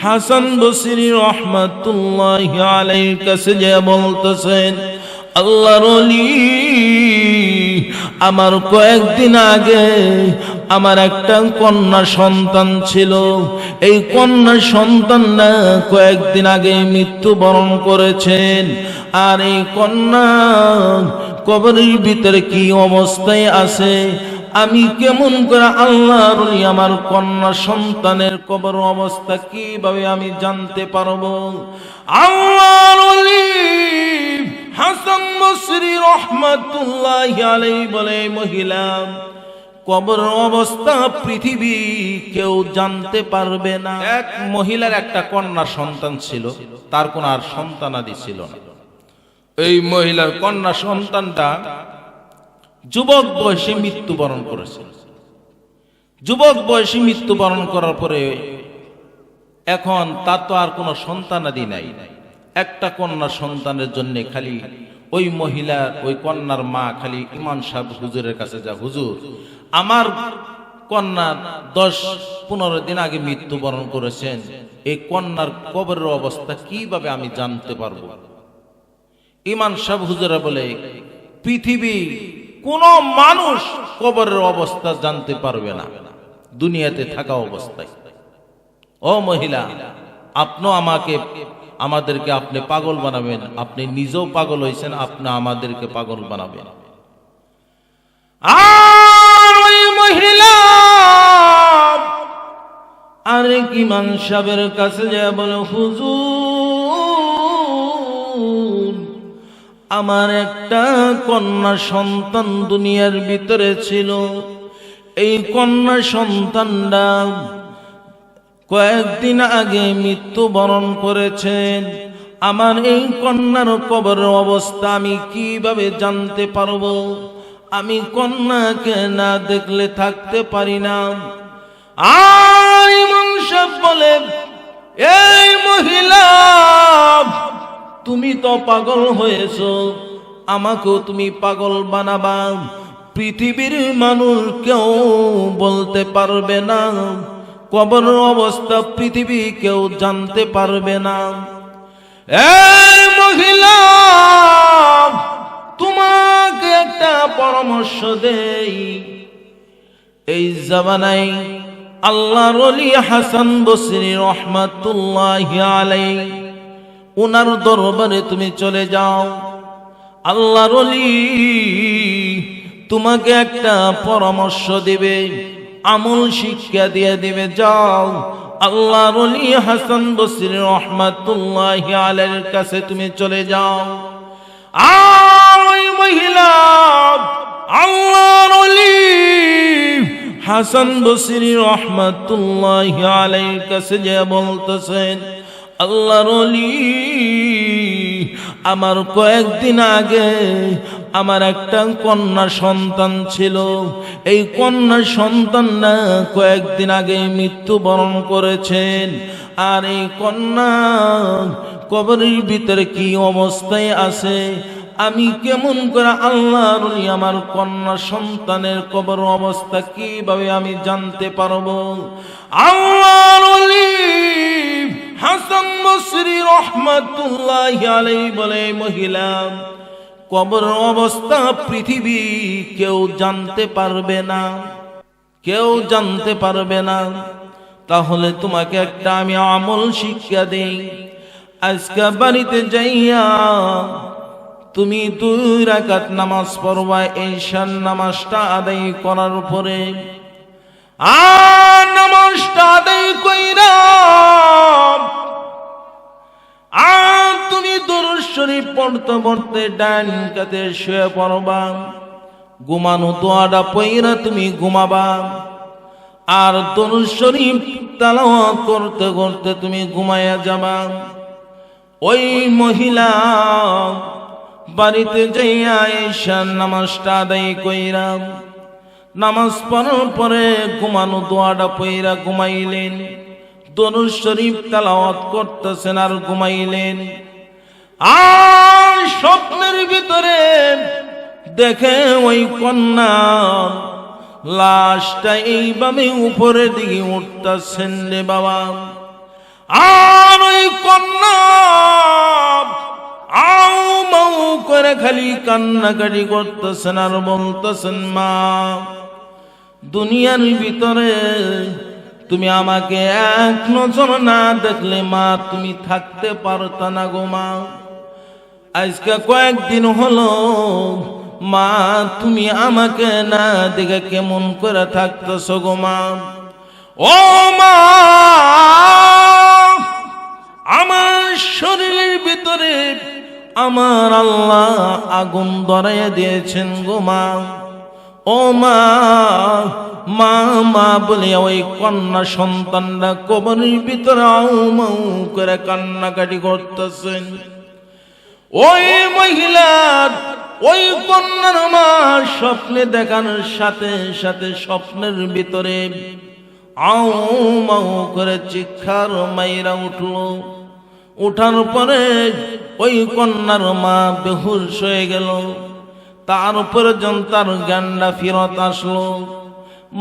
হাসান বসরি রহমাতুল্লাহি আলাইহির কাছে যে বলতেছেন, আল্লাহর ওলি, আমার কয়েকদিন আগে আমার একটা কন্যা সন্তান ছিল। এই কন্যা সন্তানটা কয়েকদিন আগে মৃত্যুবরণ করেছেন। আর এই কন্যা কবরের ভিতরে কি অবস্থায় আছে, আমি কেমন করে আল্লাহর ওলি আমার কন্যা সন্তানের কবর অবস্থা কিভাবে আমি জানতে পারবো? আল্লাহর ওলি হাসান বসরি রহমাতুল্লাহি আলাইহি বলে, মহিলা কবর অবস্থা পৃথিবী কেউ জানতে পারবে না। এক মহিলার একটা কন্যা সন্তান ছিল, তার কোন আর সন্তানাদি ছিল না। এই মহিলার কন্যা সন্তানটা যুবক বয়সে মৃত্যুবরণ করেছে। যুবক বয়সে মৃত্যুবরণ করার পরে এখন তার তো আর কোনো সন্তানাদি নাই। একটা কন্যা সন্তানের জন্য খালি ওই মহিলা, ওই কন্যার মা খালি ইমাম সাহেব হুজুরের কাছে যা, হুজুর আমার কন্যা 10-15 দিন আগে মৃত্যুবরণ করেছেন, এই কন্যার কবরের অবস্থা কিভাবে আমি জানতে পারবো? ইমাম সাহেব হুজুরা বলে, পৃথিবী কোন মানুষ কবরের অবস্থা জানতে পারবে না দুনিয়াতে থাকা অবস্থায়। ও মহিলা, আপনি আমাদেরকে আপনি পাগল বানাবেন, আপনি নিজেও পাগল হয়েছেন, আপনি আমাদেরকে পাগল বানাবেন। আর ওই মহিলা আরেক ইমাম সাহেবের কাছে যায় বলে, হুজুর আমার একটা কন্যা সন্তান দুনিয়ার ভিতরে ছিল। এই কন্যা সন্তানটা কয়েকদিন আগে মৃত্যুবরণ করেছেন। আমার এই কন্যার কবরের অবস্থা আমি কিভাবে জানতে পারবো? আমি কন্যাকে না দেখলে থাকতে পারি না। আর ইমাম সাহেব বলে, এই মহিলা তুমি তো পাগল হয়েছো, আমাকেও তুমি পাগল বানাবা। পৃথিবীর মানুষ কেউ বলতে পারবে না, কবর অবস্থা পৃথিবী কেউ জানতে পারবে না। এই মহিলা তোমাকে একটা পরামর্শ দেই, এই জামানায় আল্লাহর ওলি হাসান বসরি রহমাতুল্লাহি আলাইহি ওনার দরবারে তুমি চলে যাও। আল্লাহর ওলি তোমাকে একটা পরামর্শ দিবে, আমল শিক্ষা দিয়ে দিবে। যাও আল্লাহর ওলি হাসান বসরি রহমাতুল্লাহি আলাইহির কাছে তুমি চলে যাও। আর ওই মহিলা আল্লাহর ওলি হাসান বসরি রহমাতুল্লাহি আলাইহির কাছে যে বলতেছেন, আল্লাহর ওলি আমার কয়েকদিন আগে আমার একটা কন্যা সন্তান ছিল। এই কন্যা সন্তানটা কয়েকদিন আগে মৃত্যুবরণ করেছেন। আর এই কন্যা কবরের ভিতরে কি অবস্থায় আছে, আমি কেমন করে আল্লাহর ওলি আমার কন্যা সন্তানের কবর অবস্থা কিভাবে আমি জানতে পারবো? আল্লাহর ওলি হাসান বসরি রহমাতুল্লাহি আলাইহি বলে, মহিলা কবর অবস্থা পৃথিবী কেউ জানতে পারবে না, কেউ জানতে পারবে না। তাহলে তোমাকে একটা আমি আমল শিক্ষা দেই। আজকে বাড়িতে যাইয়া তুমি 2 রাকাত নামাজ পড়বা। ঈশার নামাজটা আদায় করার পরে আর নামাজটা আদায় কইরা আর তুমি দুরূদ শরীফ পড়তে পড়তে ডান কাতে শুয়ে পড়বা। ঘুমানো দোয়াটা পড়া তুমি ঘুমাবা। আর দুরূদ শরীফ তেলাওয়াত করতে করতে তুমি ঘুমায়া যাবা। ওই মহিলা বাড়িতে যাইয়া ঈশার নামাজটা আদায় কইরা নামাজ পড়ার পরে ঘুমানো দোয়াটা পড়া ঘুমাইলেন। দুরূদ শরীফ তেলাওয়াত করতেছেন আর ঘুমাইলেন। আর স্বপ্নের ভিতরে দেখে ওই কন্যা লাশটা এইভাবে উপরের দিকে উঠতেছেন রে বাবা। আর ওই কন্যা আউ মাউ করে খালি কান্নাকাটি করতেছেন আর বলতেছেন, মা দুনিয়ার ভিতরে তুমি আমাকে এক নজর না দেখলে মা তুমি থাকতে পারতা না গো মা। আজকে কয়েকদিন হলো মা তুমি আমাকে না দেখে কেমন করে থাকতেছো গো মা। ও মা, আমার শরীরের ভিতরে আমার আল্লাহ আগুন ধরাইয়া দিয়েছেন গো মা। ও মা, মা মা বলে ওই কন্যা সন্তানরা কবরের ভিতরে আউ মাউ করে কান্নাকাটি করতেছেন। ওই মহিলা ওই কন্যার মা স্বপ্নে দেখানোর সাথে সাথে স্বপ্নের ভিতরে আউ মাউ করে চিৎকার মাইরা উঠল। উঠার পরে ওই কন্যার মা বেহুশ হয়ে গেল। তারপরে যখন তার জ্ঞানটা ফিরত আসলো,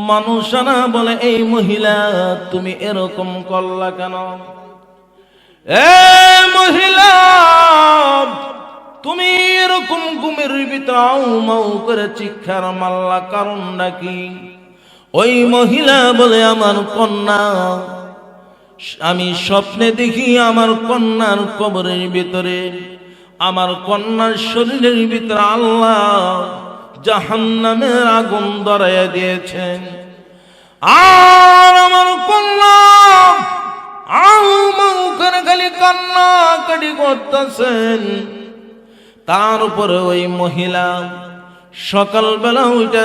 মানুষরা বলে, এই মহিলা তুমি এরকম করলা কেন? এ মহিলা তুমি এরকম ঘুমের ভিতরে আউ মাউ করে চিৎকার মারলা, কারণটা কি? ওই মহিলা বলে, আমার কন্যা, আমি স্বপ্নে দেখি আমার কন্যার কবরের ভিতরে আমার কন্যার শরীরের ভিতরে আল্লাহ জাহান্নামের আগুন ধরাইয়া দিয়েছেন। আর আমার কন্যা আউ মাউ করে খালি কান্নাকাটি করতেছেন। তার উপরে ওই মহিলা সকালবেলা ওইটা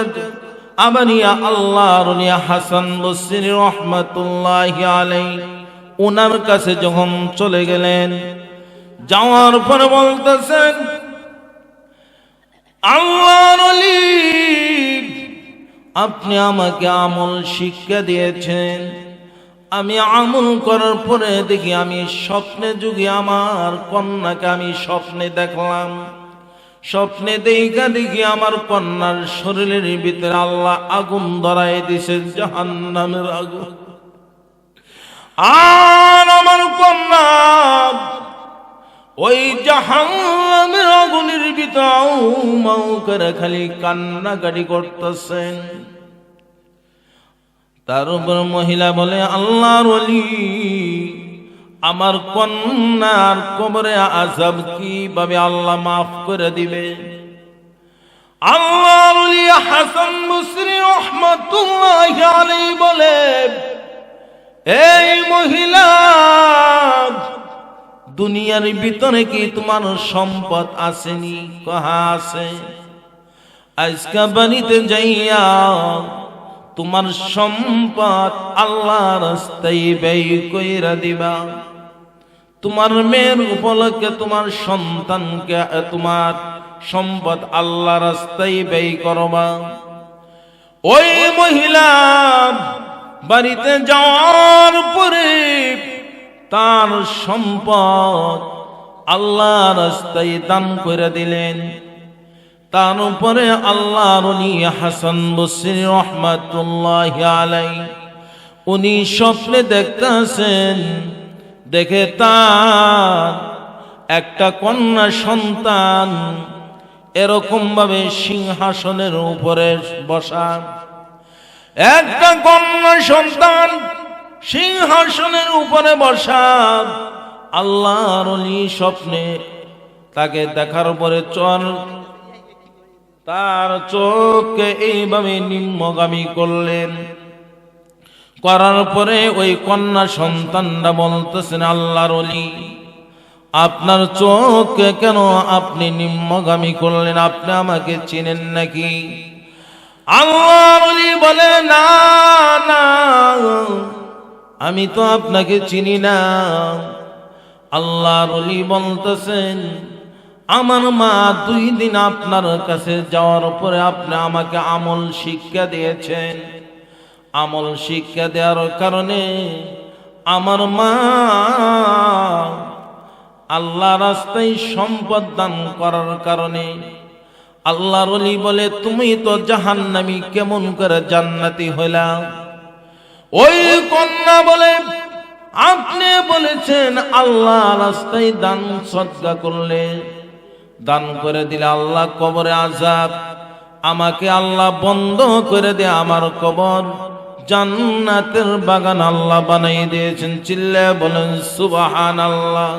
আবার আল্লাহর হাসান বসরি রহমাতুল্লাহি আলাইহি ওনার কাছে যখন চলে গেলেন, যাওয়ার পরে বলতেছেন, আল্লাহর ওলি আপনি আমাকে আমল শিক্ষা দিয়েছেন, আমি আমল করার পরে দেখি আমি স্বপ্নে যুগে আমার কন্যাকে আমি স্বপ্নে দেখলাম। স্বপ্নে দেখি আমার কন্যার শরীরের ভিতরে আল্লাহ আগুন ধরাই দিছে, জাহান্নামের আগুন। আর আমার কন্যা ওই জাহান্নামের আগুনের ভিতরে আউ মাউ করে খালি কান্নাকাটি করতেছেন। তার উপর মহিলা বলে, আল্লাহর ওলি আমার কন্যার কবরে আযাব কিভাবে আল্লাহ মাফ করে দিবে? আল্লাহর ওলি হাসান বসরি রাহমাতুল্লাহি আলাইহি বলে, এই মহিলা দুনিয়ার ভিতরে কি তোমার সম্পদ আসেনি? কহা আছে। আজকে বাড়িতে যাইয়া তোমার সম্পদ আল্লাহর রাস্তায় ব্যয় কইরা দিবা। তোমার মেয়ের উপলক্ষে তোমার সন্তানকে তোমার সম্পদ আল্লাহর রাস্তায় ব্যয় করবা। ওই মহিলা বাড়িতে যাওয়ার পরে তার সম্পদ আল্লাহর রাস্তায় দান করে দিলেন। তার উপরে আল্লাহর ওলি হাসান বসরি রহমাতুল্লাহি আলাইহি উনি স্বপ্নে দেখতেছেন, দেখে তার একটা কন্যা সন্তান এরকম ভাবে সিংহাসনের উপরে বসা। একটা কন্যা সন্তান সিংহাসনের উপরে বসা। আল্লাহর ওলি স্বপ্নে তাকে দেখার পরে তার চোখকে এইভাবে নিম্নগামী করলেন। করার পরে ওই কন্যা সন্তানরা বলতেছেন, আল্লাহর ওলি আপনার চোখকে কেন আপনি নিম্নগামী করলেন? আপনি আমাকে চিনেন নাকি? আল্লাহর ওলি বলে, না না, আমি তো আপনাকে চিনি না। আল্লাহর ওলি বলতেছেন, আমার মা 2 দিন আপনার কাছে যাওয়ার পরে আপনি আমাকে আমল শিক্ষা দিয়েছেন। আমল শিক্ষা দেওয়ার কারণে আমার মা আল্লাহ রাস্তায় সম্পদ দান করার কারণে আল্লাহর ওলি বলে, তুমি তো জাহান্নামী, কেমন করে জান্নাতি হইলা? ওই কন্যা বলে, আপনি বলে বলেছেন আল্লাহ রাস্তায় দান সদকা করলে, দান করে দিলে আল্লাহ কবরে আযাব, আমাকে আল্লাহ বন্ধ করে দে, আমার কবর জান্নাতের বাগান আল্লাহ বানাই দিয়েছেন। চিল্লায়ে বলেন সুবহানাল্লাহ।